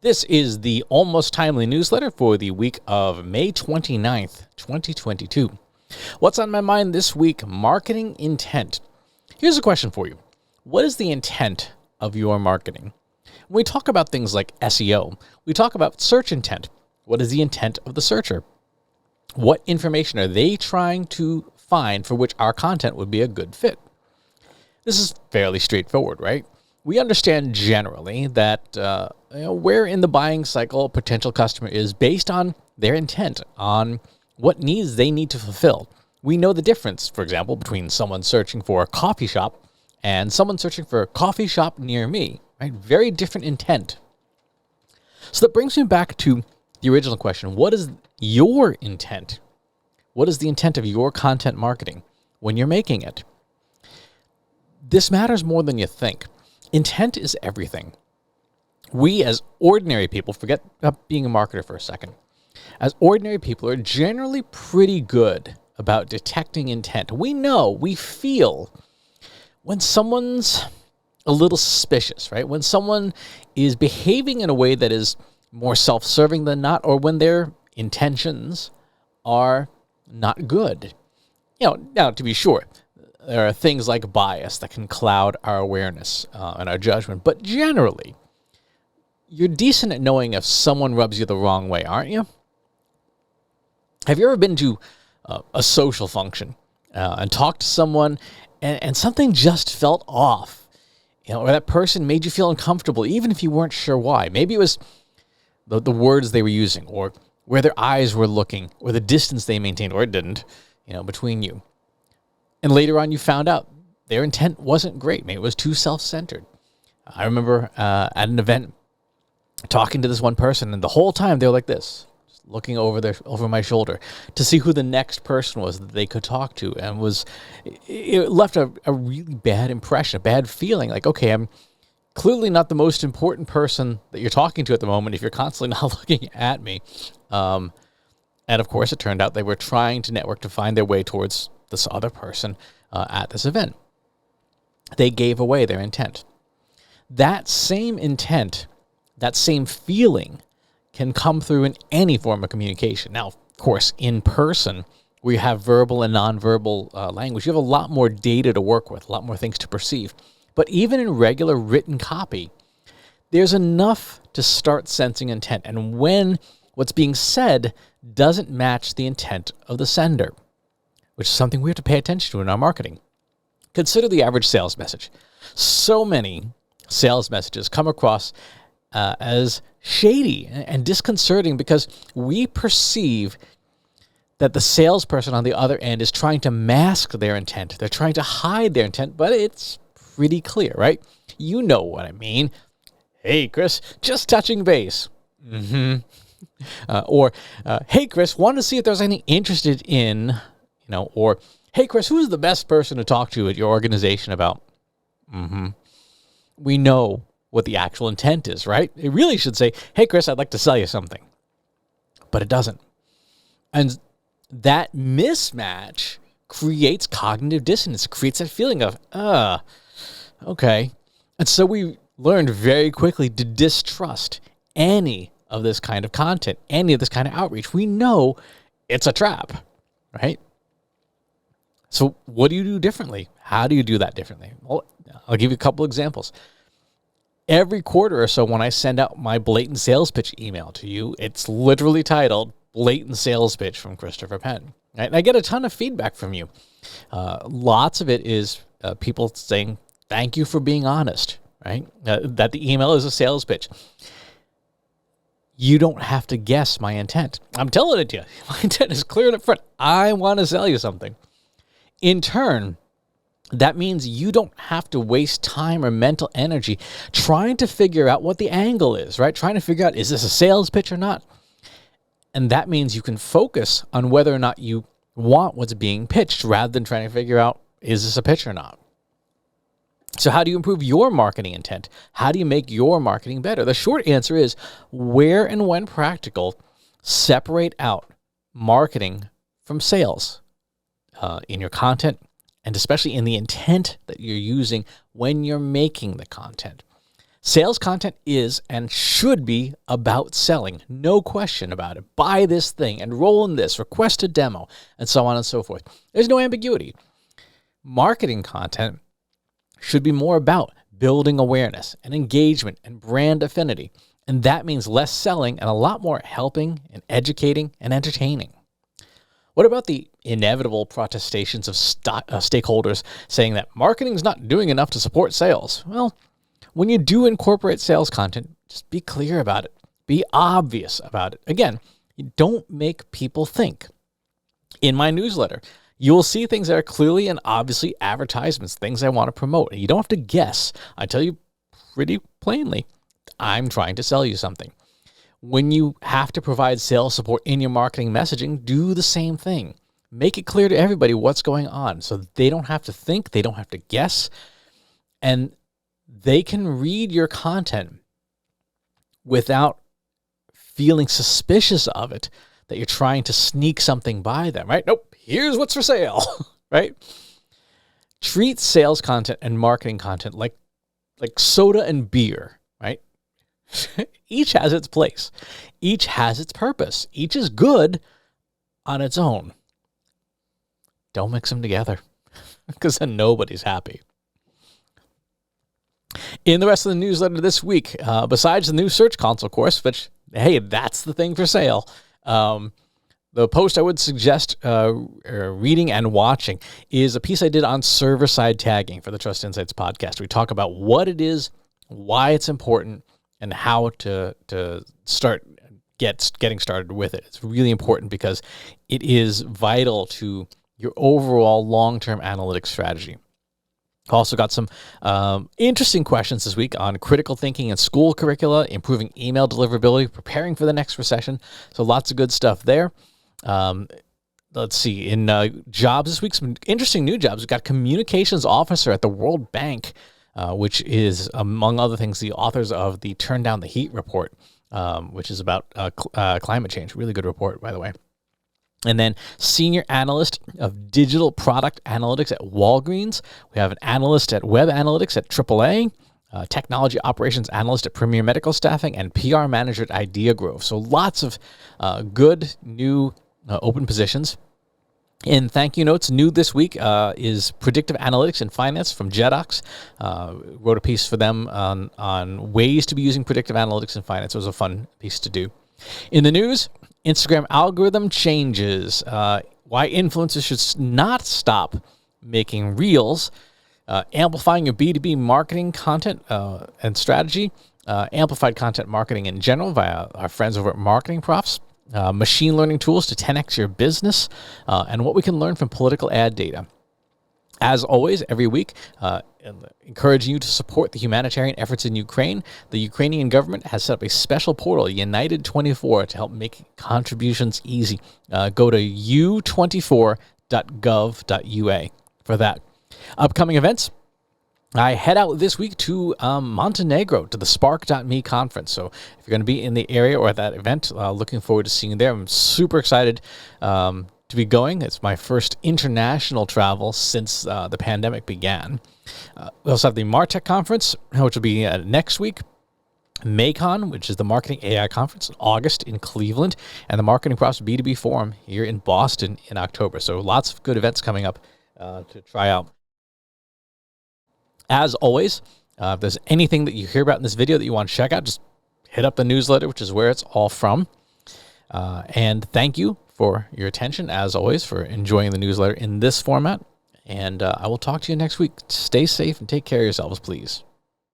This is the Almost Timely newsletter for the week of May 29th, 2022. What's on my mind this week? Marketing intent. Here's a question for you. What is the intent of your marketing? When we talk about things like SEO, we talk about search intent. What is the intent of the searcher? What information are they trying to find for which our content would be a good fit? This is fairly straightforward, right? We understand generally that where in the buying cycle a potential customer is based on their intent, on what needs they need to fulfill. We know the difference, for example, between someone searching for a coffee shop and someone searching for a coffee shop near me, right? Very different intent. So that brings me back to the original question. What is your intent? What is the intent of your content marketing when you're making it? This matters more than you think. Intent is everything. We as ordinary people, forget about being a marketer for a second, as ordinary people are generally pretty good about detecting intent. We know, we feel when someone's a little suspicious, right? When someone is behaving in a way that is more self-serving than not, or when their intentions are not good. Now to be sure, there are things like bias that can cloud our awareness and our judgment. But generally, you're decent at knowing if someone rubs you the wrong way, aren't you? Have you ever been to a social function and talked to someone and something just felt off? Or that person made you feel uncomfortable, even if you weren't sure why. Maybe it was the words they were using, or where their eyes were looking, or the distance they maintained, or it didn't, between you. And later on, you found out their intent wasn't great. Maybe it was too self-centered. I remember at an event talking to this one person, and the whole time they were like this, just looking over my shoulder to see who the next person was that they could talk to, and it left a really bad impression, a bad feeling. Like, okay, I'm clearly not the most important person that you're talking to at the moment if you're constantly not looking at me. And of course, it turned out they were trying to network to find their way towards this other person at this event. They gave away their intent. That same intent, that same feeling can come through in any form of communication. Now, of course, in person, where you have verbal and nonverbal language, you have a lot more data to work with, a lot more things to perceive. But even in regular written copy, there's enough to start sensing intent. And when what's being said doesn't match the intent of the sender, which is something we have to pay attention to in our marketing. Consider the average sales message. So many sales messages come across as shady and disconcerting because we perceive that the salesperson on the other end is trying to mask their intent. They're trying to hide their intent, but it's pretty clear, right? You know what I mean. Hey, Chris, just touching base. Or, hey, Chris, wanted to see if there's any interested in... or, hey, Chris, who's the best person to talk to at your organization about? We know what the actual intent is, right? It really should say, hey, Chris, I'd like to sell you something. But it doesn't. And that mismatch creates cognitive dissonance, creates that feeling of, okay. And so we learned very quickly to distrust any of this kind of content, any of this kind of outreach. We know it's a trap, right? So what do you do differently? How do you do that differently? Well, I'll give you a couple examples. Every quarter or so when I send out my blatant sales pitch email to you, it's literally titled Blatant Sales Pitch from Christopher Penn. Right? And I get a ton of feedback from you. Lots of it is people saying, thank you for being honest, right? That the email is a sales pitch. You don't have to guess my intent. I'm telling it to you. My intent is clear and up front. I want to sell you something. In turn, that means you don't have to waste time or mental energy trying to figure out what the angle is, right? Trying to figure out, is this a sales pitch or not? And that means you can focus on whether or not you want what's being pitched rather than trying to figure out, is this a pitch or not? So how do you improve your marketing intent? How do you make your marketing better? The short answer is, where and when practical, separate out marketing from sales. In your content, and especially in the intent that you're using when you're making the content. Sales content is and should be about selling. No question about it. Buy this thing, enroll in this, request a demo, and so on and so forth. There's no ambiguity. Marketing content should be more about building awareness and engagement and brand affinity. And that means less selling and a lot more helping and educating and entertaining. What about the inevitable protestations of stakeholders saying that marketing is not doing enough to support sales? Well, when you do incorporate sales content, just be clear about it. Be obvious about it. Again, you don't make people think. In my newsletter, you will see things that are clearly and obviously advertisements, things I want to promote. You don't have to guess. I tell you pretty plainly, I'm trying to sell you something. When you have to provide sales support in your marketing messaging, do the same thing. Make it clear to everybody what's going on so they don't have to think, they don't have to guess, and they can read your content without feeling suspicious of it, that you're trying to sneak something by them, right? Nope, here's what's for sale, right? Treat sales content and marketing content like soda and beer, right? Each has its place. Each has its purpose. Each is good on its own. Don't mix them together because then nobody's happy. In the rest of the newsletter this week, besides the new Search Console course, which, hey, that's the thing for sale, the post I would suggest reading and watching is a piece I did on server-side tagging for the Trust Insights podcast. We talk about what it is, why it's important, and how to start getting started with it. It's really important because it is vital to your overall long-term analytics strategy. Also got some interesting questions this week on critical thinking in school curricula, improving email deliverability, preparing for the next recession. So lots of good stuff there. Let's see. In jobs this week, some interesting new jobs. We've got communications officer at the World Bank, which is, among other things, the authors of the Turn Down the Heat report, which is about climate change. Really good report, by the way. And then senior analyst of digital product analytics at Walgreens. We have an analyst at web analytics at AAA, technology operations analyst at Premier Medical Staffing, and PR manager at Idea Grove. So lots of good new open positions. In thank you notes, new this week is predictive analytics in finance from Jedox. Wrote a piece for them on ways to be using predictive analytics in finance. It was a fun piece to do. In the news, Instagram algorithm changes. Why influencers should not stop making reels. Amplifying your B2B marketing content and strategy. Amplified content marketing in general via our friends over at Marketing Profs. Machine learning tools to 10x your business. And what we can learn from political ad data. As always, every week, encouraging you to support the humanitarian efforts in Ukraine. The Ukrainian government has set up a special portal, United24, to help make contributions easy. Go to u24.gov.ua for that. Upcoming events. I head out this week to Montenegro to the Spark.me conference. So if you're going to be in the area or at that event, looking forward to seeing you there. I'm super excited to be going. It's my first international travel since the pandemic began. We also have the MarTech conference, which will be next week. MACON, which is the Marketing AI conference in August in Cleveland, and the Marketing Profs B2B Forum here in Boston in October. So lots of good events coming up to try out. As always, if there's anything that you hear about in this video that you want to check out, just hit up the newsletter, which is where it's all from. And thank you for your attention, as always, for enjoying the newsletter in this format. And I will talk to you next week. Stay safe and take care of yourselves, please.